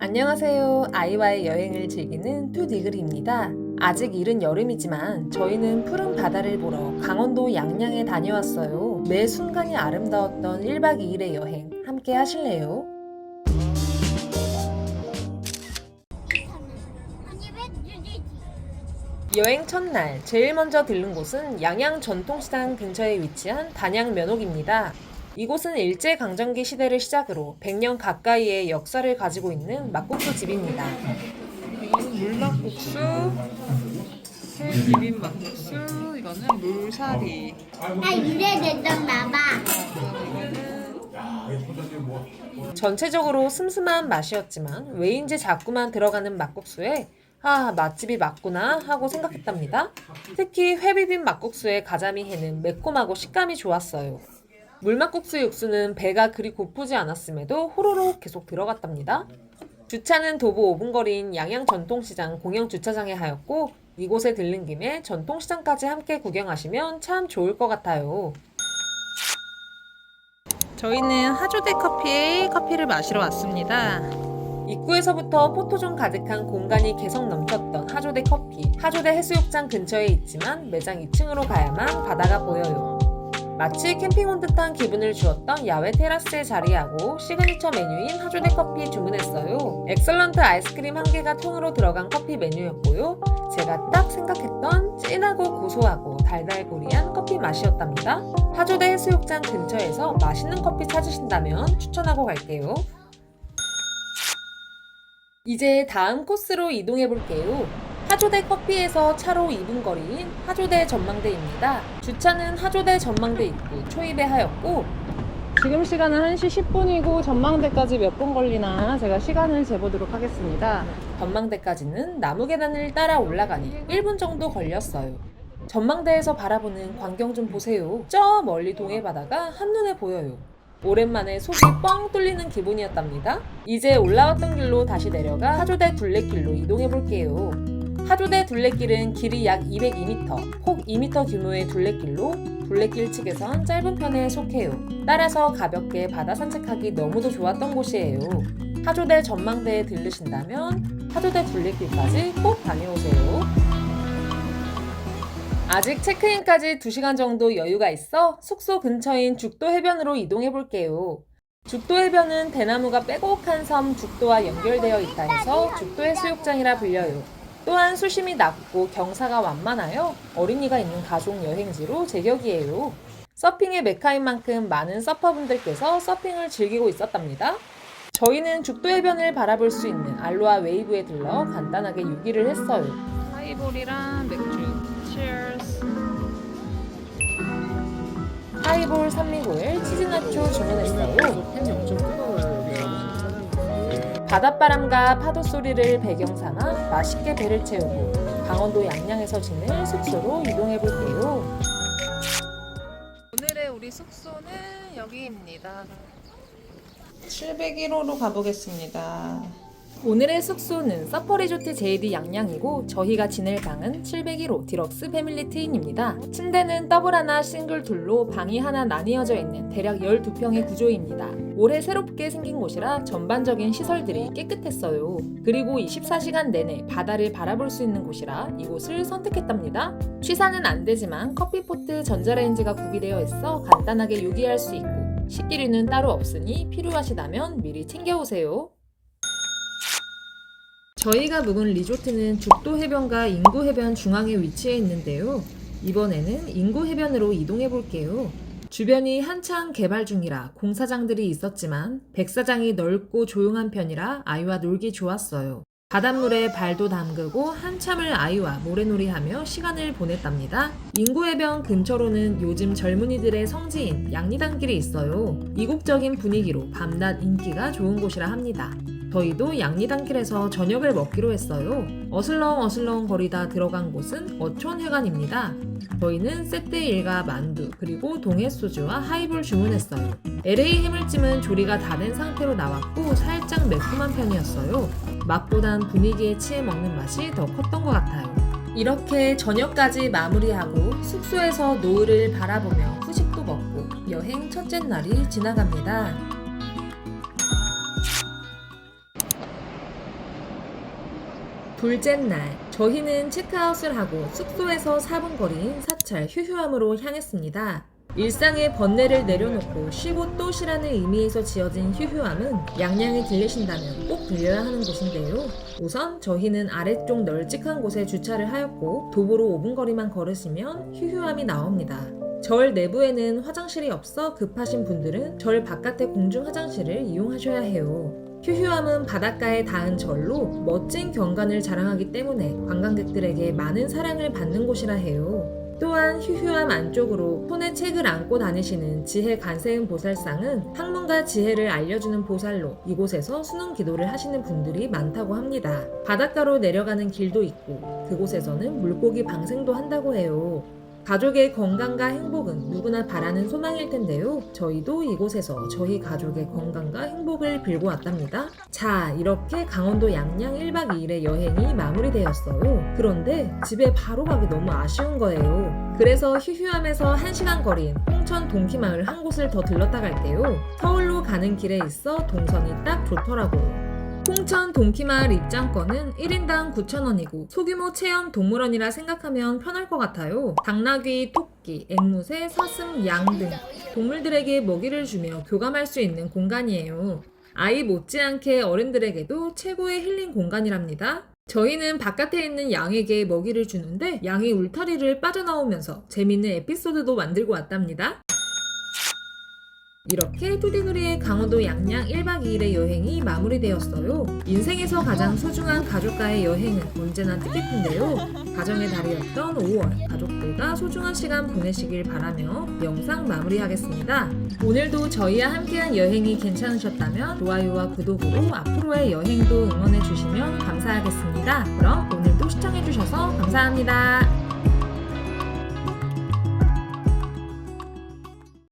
안녕하세요. 아이와의 여행을 즐기는 투디글입니다. 아직 이른 여름이지만 저희는 푸른 바다를 보러 강원도 양양에 다녀왔어요. 매 순간이 아름다웠던 1박 2일의 여행 함께 하실래요? 여행 첫날 제일 먼저 들른 곳은 양양 전통시장 근처에 위치한 단양면옥입니다. 이곳은 일제강점기 시대를 시작으로 100년 가까이의 역사를 가지고 있는 막국수 집입니다. 이거는 물막국수, 새비빔 막국수, 이거는 물사리. 나 이래 됐었나 봐. 전체적으로 슴슴한 맛이었지만 왜인지 자꾸만 들어가는 막국수에 맛집이 맞구나 하고 생각했답니다. 특히 회비빔 막국수에 가자미 해는 매콤하고 식감이 좋았어요. 물막국수 육수는 배가 그리 고프지 않았음에도 호로록 계속 들어갔답니다. 주차는 도보 5분 거리인 양양 전통시장 공영 주차장에 하였고 이곳에 들른 김에 전통시장까지 함께 구경하시면 참 좋을 것 같아요. 저희는 하조대 커피에 커피를 마시러 왔습니다. 입구에서부터 포토존 가득한 공간이 개성 넘쳤던 하조대 커피. 하조대 해수욕장 근처에 있지만 매장 2층으로 가야만 바다가 보여요. 마치 캠핑 온 듯한 기분을 주었던 야외 테라스에 자리하고 시그니처 메뉴인 하조대 커피 주문했어요. 엑설런트 아이스크림 1개가 통으로 들어간 커피 메뉴였고요. 제가 딱 생각했던 진하고 고소하고 달달구리한 커피 맛이었답니다. 하조대 해수욕장 근처에서 맛있는 커피 찾으신다면 추천하고 갈게요. 이제 다음 코스로 이동해 볼게요. 하조대 커피에서 차로 2분 거리인 하조대 전망대입니다. 주차는 하조대 전망대 입구 초입에 하였고 지금 시간은 1시 10분이고 전망대까지 몇 분 걸리나 제가 시간을 재보도록 하겠습니다. 전망대까지는 나무 계단을 따라 올라가니 1분 정도 걸렸어요. 전망대에서 바라보는 광경 좀 보세요. 저 멀리 동해 바다가 한눈에 보여요. 오랜만에 속이 뻥 뚫리는 기분이었답니다. 이제 올라왔던 길로 다시 내려가 하조대 둘레길로 이동해 볼게요. 하조대 둘레길은 길이 약 202m, 폭 2m 규모의 둘레길로 둘레길 측에선 짧은 편에 속해요. 따라서 가볍게 바다 산책하기 너무도 좋았던 곳이에요. 하조대 전망대에 들르신다면 하조대 둘레길까지 꼭 다녀오세요. 아직 체크인까지 2시간 정도 여유가 있어 숙소 근처인 죽도 해변으로 이동해 볼게요. 죽도 해변은 대나무가 빼곡한 섬 죽도와 연결되어 있다 해서 죽도 해수욕장이라 불려요. 또한 수심이 낮고 경사가 완만하여 어린이가 있는 가족 여행지로 제격이에요. 서핑의 메카인 만큼 많은 서퍼분들께서 서핑을 즐기고 있었답니다. 저희는 죽도 해변을 바라볼 수 있는 알로하 웨이브에 들러 간단하게 유기를 했어요. 하이볼이랑 맥주. 치얼스. 하이볼 산미고일 치즈나초 주문했어요. 바닷바람과 파도 소리를 배경 삼아 맛있게 배를 채우고 강원도 양양에서 지낼 숙소로 이동해 볼게요. 오늘의 우리 숙소는 여기입니다. 701호로 가보겠습니다. 오늘의 숙소는 서퍼리조트 JD 양양이고 저희가 지낼 방은 701호 디럭스 패밀리 트윈입니다. 침대는 더블 하나 싱글 둘로 방이 하나 나뉘어져 있는 대략 12평의 구조입니다. 올해 새롭게 생긴 곳이라 전반적인 시설들이 깨끗했어요. 그리고 24시간 내내 바다를 바라볼 수 있는 곳이라 이곳을 선택했답니다. 취사는 안 되지만 커피포트 전자레인지가 구비되어 있어 간단하게 요기할 수 있고 식기류는 따로 없으니 필요하시다면 미리 챙겨오세요. 저희가 묵은 리조트는 죽도 해변과 인구 해변 중앙에 위치해 있는데요. 이번에는 인구 해변으로 이동해 볼게요. 주변이 한창 개발 중이라 공사장들이 있었지만 백사장이 넓고 조용한 편이라 아이와 놀기 좋았어요. 바닷물에 발도 담그고 한참을 아이와 모래놀이하며 시간을 보냈답니다. 인구해변 근처로는 요즘 젊은이들의 성지인 양리단길이 있어요. 이국적인 분위기로 밤낮 인기가 좋은 곳이라 합니다. 저희도 양리단길에서 저녁을 먹기로 했어요. 어슬렁어슬렁 거리다 들어간 곳은 어촌회관입니다. 저희는 세트 일과 만두 그리고 동해소주와 하이볼 주문했어요. LA 해물찜은 조리가 다 된 상태로 나왔고 살짝 매콤한 편이었어요. 맛보단 분위기에 취해 먹는 맛이 더 컸던 것 같아요. 이렇게 저녁까지 마무리하고 숙소에서 노을을 바라보며 후식도 먹고 여행 첫째 날이 지나갑니다. 둘째 날, 저희는 체크아웃을 하고 숙소에서 4분 거리인 사찰 휴휴함으로 향했습니다. 일상의 번뇌를 내려놓고 쉬고 또 쉬라는 의미에서 지어진 휴휴함은 양양에 들리신다면 꼭 들려야 하는 곳인데요. 우선 저희는 아래쪽 널찍한 곳에 주차를 하였고 도보로 5분 거리만 걸으시면 휴휴함이 나옵니다. 절 내부에는 화장실이 없어 급하신 분들은 절 바깥의 공중 화장실을 이용하셔야 해요. 휴휴함은 바닷가에 닿은 절로 멋진 경관을 자랑하기 때문에 관광객들에게 많은 사랑을 받는 곳이라 해요. 또한 휴휴함 안쪽으로 손에 책을 안고 다니시는 지혜 간세음 보살상은 학문과 지혜를 알려주는 보살로 이곳에서 수능 기도를 하시는 분들이 많다고 합니다. 바닷가로 내려가는 길도 있고 그곳에서는 물고기 방생도 한다고 해요. 가족의 건강과 행복은 누구나 바라는 소망일 텐데요. 저희도 이곳에서 저희 가족의 건강과 행복을 빌고 왔답니다. 자, 이렇게 강원도 양양 1박 2일의 여행이 마무리되었어요. 그런데 집에 바로 가기 너무 아쉬운 거예요. 그래서 휴휴함에서 1시간 거리인 홍천 동키마을 한 곳을 더 들렀다 갈게요. 서울로 가는 길에 있어 동선이 딱 좋더라고요. 홍천 동키마을 입장권은 1인당 9,000원이고 소규모 체험 동물원이라 생각하면 편할 것 같아요. 당나귀, 토끼, 앵무새, 사슴, 양 등 동물들에게 먹이를 주며 교감할 수 있는 공간이에요. 아이 못지않게 어른들에게도 최고의 힐링 공간이랍니다. 저희는 바깥에 있는 양에게 먹이를 주는데 양이 울타리를 빠져나오면서 재밌는 에피소드도 만들고 왔답니다. 이렇게 뚜디누리의 강원도 양양 1박 2일의 여행이 마무리되었어요. 인생에서 가장 소중한 가족과의 여행은 언제나 뜻깊은데요. 가정의 달이었던 5월, 가족들과 소중한 시간 보내시길 바라며 영상 마무리하겠습니다. 오늘도 저희와 함께한 여행이 괜찮으셨다면 좋아요와 구독으로 앞으로의 여행도 응원해주시면 감사하겠습니다. 그럼 오늘도 시청해주셔서 감사합니다.